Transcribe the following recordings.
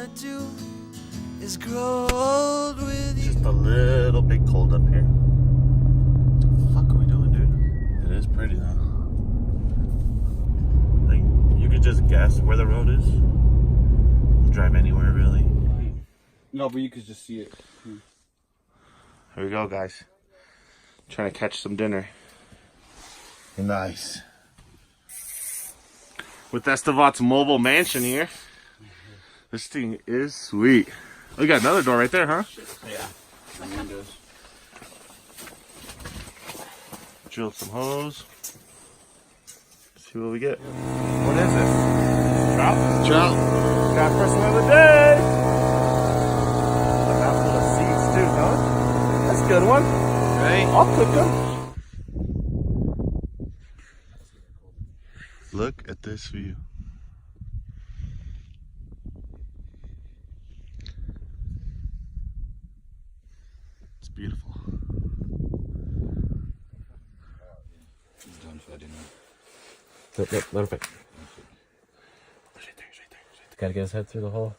wanna do is grow old with you. Just a little bit cold up here. What the fuck are we doing, dude? It is pretty though. Like, you could just guess where the road is. Drive anywhere really. No, but you could just see it. Here we go, guys. Trying to catch some dinner. Nice. With Estevat's mobile mansion here. This thing is sweet. Oh, you got another door right there, huh? Yeah. Drill some hose. See what we get. What is it? Trout? Trout. Got first one of the day. A mouthful of seeds too, huh? That's a good one. Right? I'll cook them. Look at this view. It's beautiful. He's done fighting. Let him pick. Gotta get his head through the hole.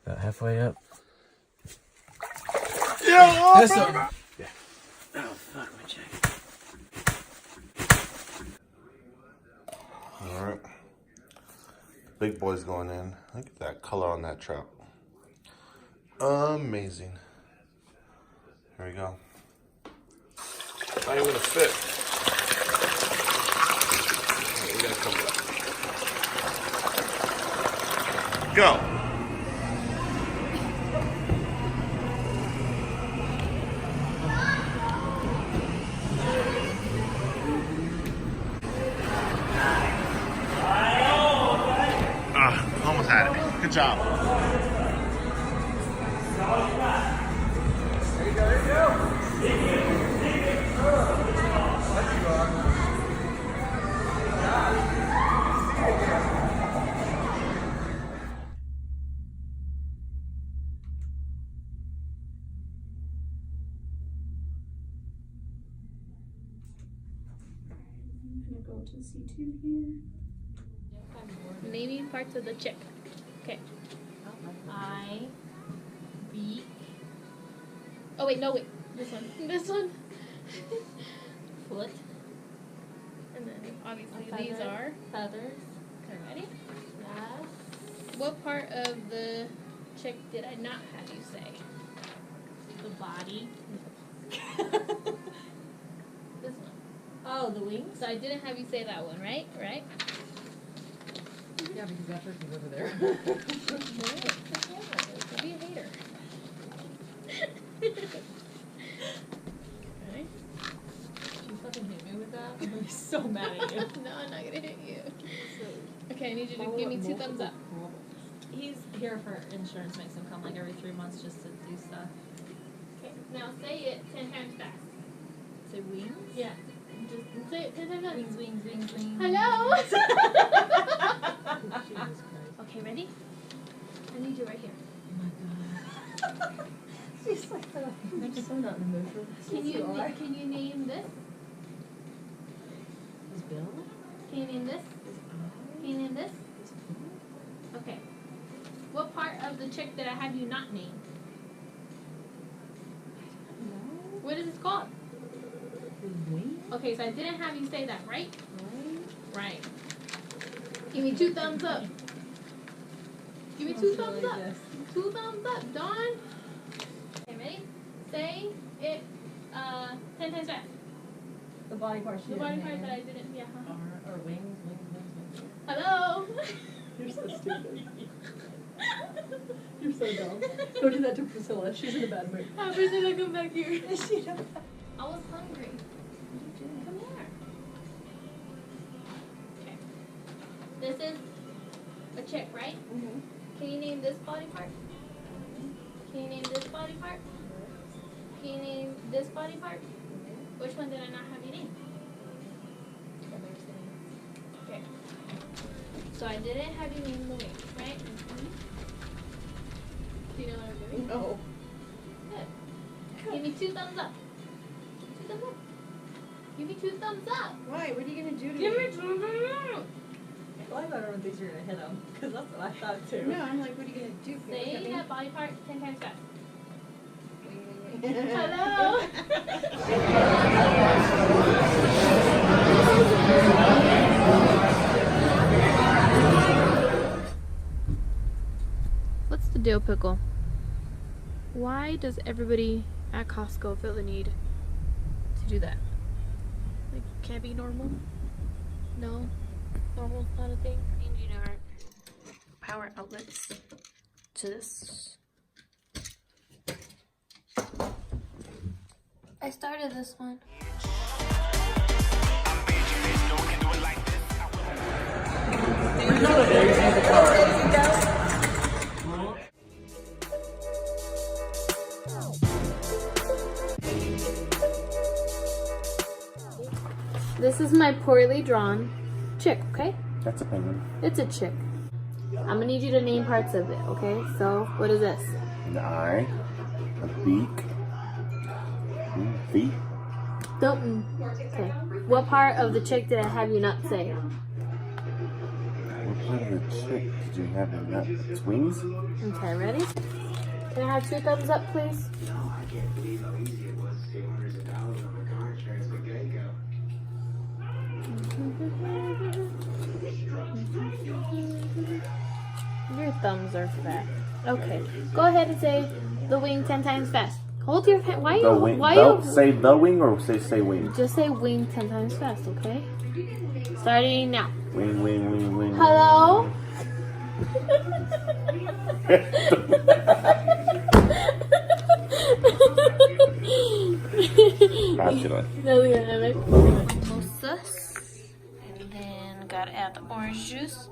About halfway up. Yeah! Yes, sir. Yeah. Oh, fuck my check. Alright. Big boy's going in. Look at that color on that trout. Amazing. Here we go. Not even gonna fit. Alright, we gotta cover it up. Go! Almost had it. Good job. I'm gonna go to C2 here. Naming parts of the chick. Okay. Eye, beak. Oh wait, no wait. This one. This one. Foot. And then obviously these are feathers. Okay, ready? Yes. What part of the chick did I not have you say? The body. This one. Oh, the wings? So I didn't have you say that one, right? Right? Yeah, because that person's over there. Don't be a hater. Okay. You fucking hit me with that? I'm gonna be so mad at you. No, I'm not gonna hit you. Okay, I need you to give me 2 thumbs up. He's here for insurance, makes him come like every 3 months just to do stuff. Okay, now say it 10 times fast. Say wings? Yeah. Just say it 10 times fast. Wings, wings, wings, wings. Hello? Jesus Christ. Okay, ready? I need you right here. Oh my god. She's like that. I'm so not in the mood for Can you name this? Is Bill? Can you name this? Can you name this? Okay. What part of the chick did I have you not name? No. What is this called? The wing? Okay, so I didn't have you say that, right? Right. Right. Give me 2 thumbs up. Give me 2 thumbs up. 2 thumbs up, Dawn. Okay, ready? Say it 10 times fast. The body part she The body didn't part name. that I didn't, yeah. Or wings, wings. Hello? You're so stupid. You're so dumb. Don't do that to Priscilla. She's in a bad mood. How Priscilla come back here? Is she not? I was hungry. Come here. Okay. This is a chick, right? Mm-hmm. Can you name this body part? Can you name this body part? Can you name this body part? Which one did I not have you name? Okay. So I didn't have you name the wings, right? Do you know what I'm doing? No. Good. Give me 2 thumbs up. 2 thumbs up. Give me 2 thumbs up. Why? What are you gonna do to Give me? me 2 thumbs up. Well, I thought everyone thinks you're gonna hit him, because that's what I thought too. No, I'm like, what are you gonna do? Say that body part 10 times fast. Hello. What's the dill pickle? Why does everybody at Costco feel the need to do that? Like, can't be normal? No? Normal's not a thing? Changing our power outlets to this. I started this one. This is my poorly drawn chick, okay? That's a penguin. It's a chick. I'm gonna need you to name parts of it, okay? So, what is this? An eye, a beak, feet. Don't. Okay. What part of the chick did I have you not say? What part of the chick did you have in that? Its wings? Okay, ready? Can I have 2 thumbs up, please? I can't believe how easy it was to save hundreds of dollars on my car insurance with Geico. Your thumbs are fat. Okay. Go ahead and say the wing 10 times fast. Hold your hand. Why The you? wing. Why the, you? say the wing or say wing? Just say wing 10 times fast, okay? Starting now. Wing, wing, wing, wing. Hello? Gotcha. Mimosas. And then gotta add the orange juice.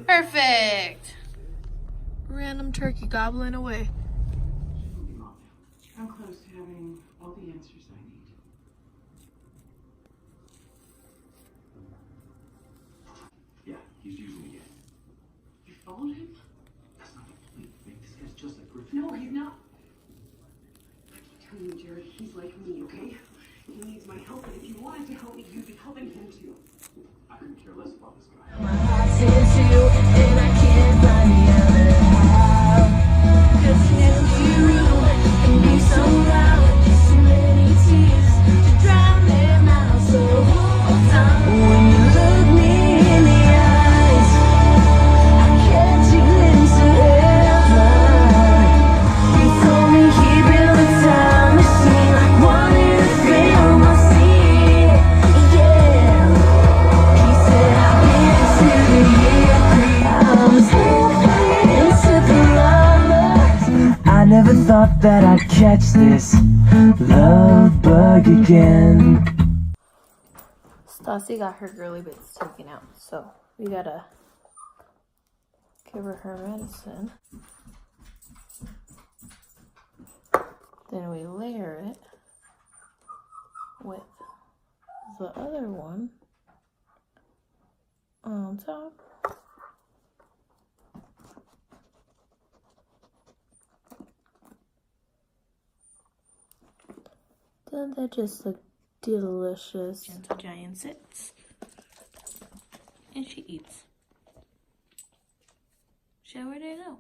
Perfect. Random turkey gobbling away. I'm close to having all the answers I need. Yeah, he's using it again. You followed him? That's not a point. Nick, this guy's just like Griffin. No, he's not. I keep telling you, Jared, he's like me, okay? He needs my help, and if you wanted to help me, you'd be helping him too. I couldn't care less about this guy. Never thought that I'd catch this love bug again. Stassi got her girly bits taken out, so we gotta give her her medicine. Then we layer it with the other one on top. Doesn't that just look delicious? Gentle Giant sits. And she eats. So where did it go?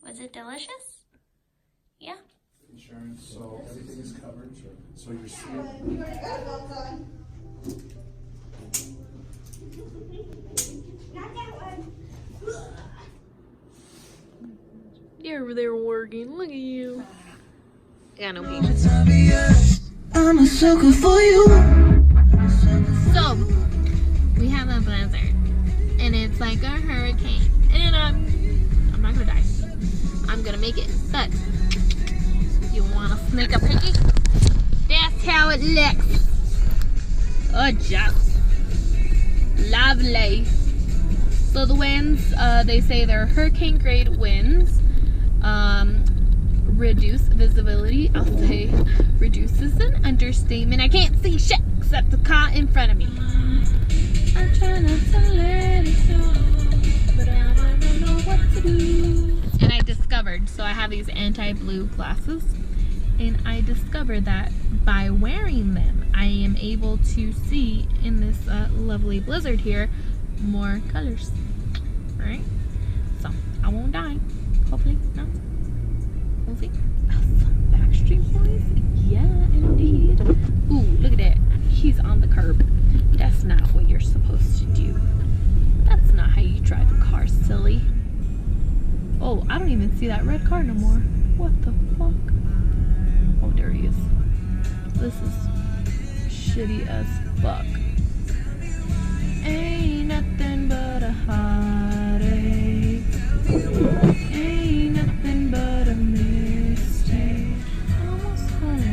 Was it delicious? Yeah. Insurance, so everything is covered. Sure. So you're You're there working. Look at you. Yeah, no I'm a sucker for you. So, we have a blizzard. And it's like a hurricane. And I'm not gonna die. I'm gonna make it. But, you wanna make a piggy? That's how it looks. Oh, just lovely. So the winds, they say they're hurricane grade winds. Reduce visibility. I'll say reduce is an understatement. I can't see shit except the car in front of me. I'm trying to let it go, but I don't know what to do. And I discovered, so I have these anti-blue glasses, And I discovered that by wearing them, I am able to see in this lovely blizzard here more colors. Right? So I won't die. Hopefully, no. We'll see. Some Backstreet Boys? Yeah, indeed. Ooh, look at that. He's on the curb. That's not what you're supposed to do. That's not how you drive a car, silly. Oh, I don't even see that red car no more. What the fuck? Oh, there he is. This is shitty as fuck. Ain't nothing but a heartache. Ain't nothing but a mistake. Almost home.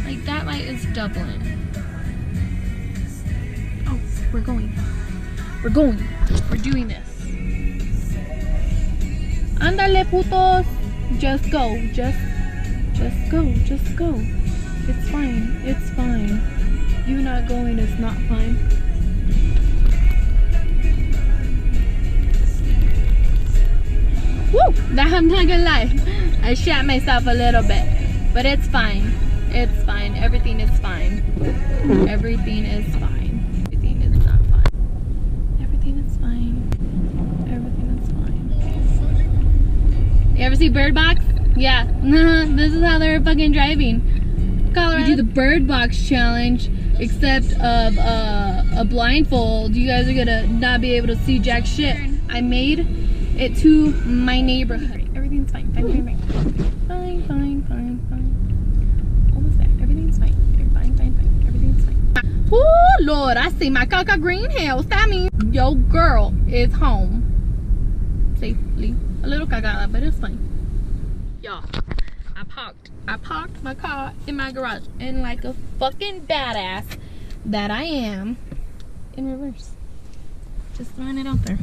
Like, that light is Dublin. Oh, we're going. We're going. We're doing this. Andale, putos. Just go. Just go. Just go. It's fine. It's fine. You not going is not fine. Woo! That I'm not gonna lie. I shat myself a little bit. But it's fine. It's fine. Everything is fine. Everything is fine. Everything is not fine. Everything is fine. Everything is fine. You ever see Bird Box? Yeah. This is how they're fucking driving. Colorado. We do the Bird Box challenge, except of a blindfold. You guys are gonna not be able to see jack shit. I made it to my neighborhood. Everything's fine. Fine. Almost there. Everything's fine. Fine. Everything's fine. Oh Lord, I see my caca greenhouse. That means your girl is home safely. A little cagada, but it's fine. Y'all, I parked my car in my garage, and like a fucking badass that I am, in reverse. Just throwing it out there.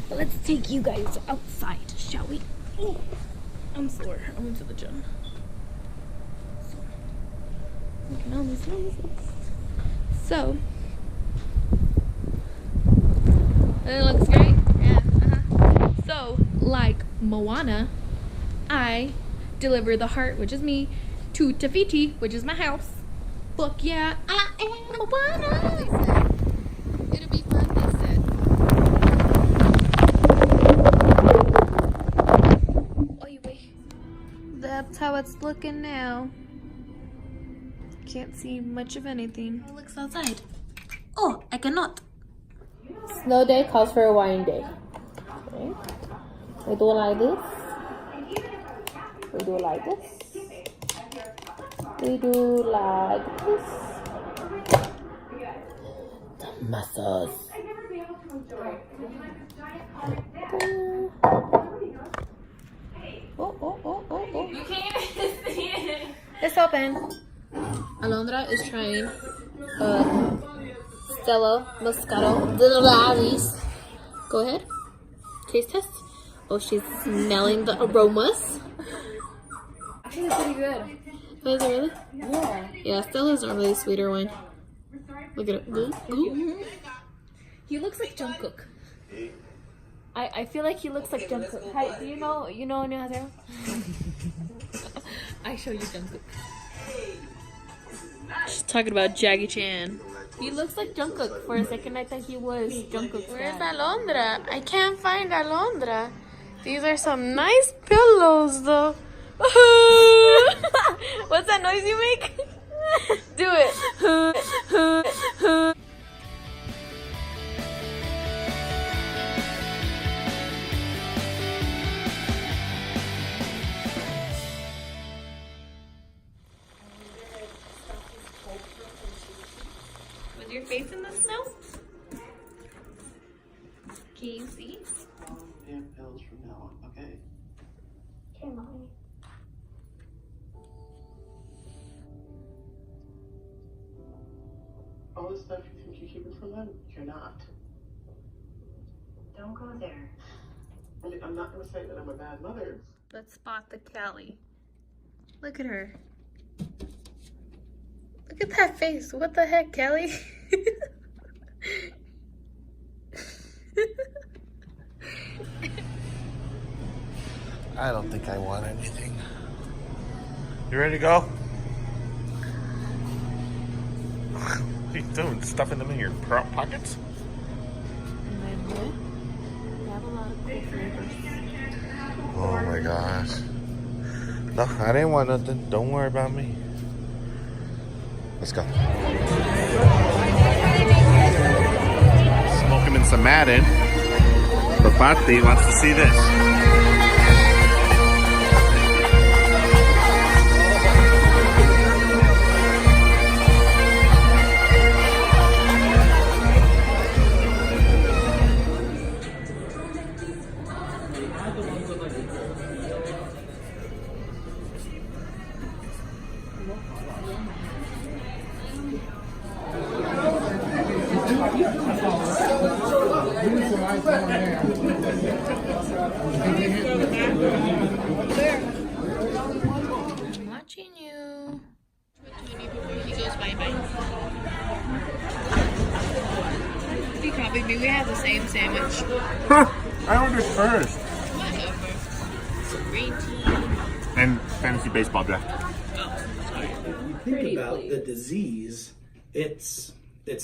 But let's take you guys outside, shall we? Oh, I'm sore. I went to the gym. Look at all these noses. So, it looks great. Yeah. So, like Moana, I deliver the heart, which is me, to Tafiti, which is my house. Fuck yeah, I am Moana. It'll be fun, they said. Oy vey. That's how it's looking now. Can't see much of anything. How it looks outside. Oh, I cannot. Snow day calls for a wine day. Okay. We do like this. We do like this. We do like this. The muscles. Oh. You can't even see it. It's open. Alondra is trying Stella Moscato de Lavis. Go ahead. Taste test. Oh, she's smelling the aromas. Actually, pretty good. Oh, is it really? Yeah. Yeah, Stella's a really sweeter wine. Look at it. Ooh. He looks like Jungkook. I feel like he looks like Jungkook. Hi, do you know Anil? I show you Jungkook. She's talking about Jackie Chan. He looks like Jungkook. For a second, I thought he was Jungkook's Where's dad. Alondra? I can't find Alondra. These are some nice pillows, though. What's that noise you make? Do it. Was your face in the snow? Can you see? And pills from now on, okay? Okay, Mommy. All the stuff you think you're keeping from them, you're not. Don't go there. I mean, I'm not gonna say that I'm a bad mother. Let's spot the Callie. Look at her. Look at that face. What the heck, Callie? I don't think I want anything. You ready to go? What are you doing? Stuffing them in your pockets? And then we have a lot of cool flavors. Oh my gosh. No, I didn't want nothing. Don't worry about me. Let's go. Smoking in some Madden. But Bati wants to see this. I'm watching you. He goes bye-bye. He copied me. We have the same sandwich. I ordered first. Whatever. Green tea. And fantasy baseball draft. Think about the disease, it's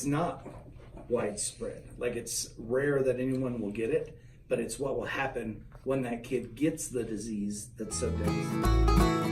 not widespread. Like, it's rare that anyone will get it, but it's what will happen when that kid gets the disease that's so devastating.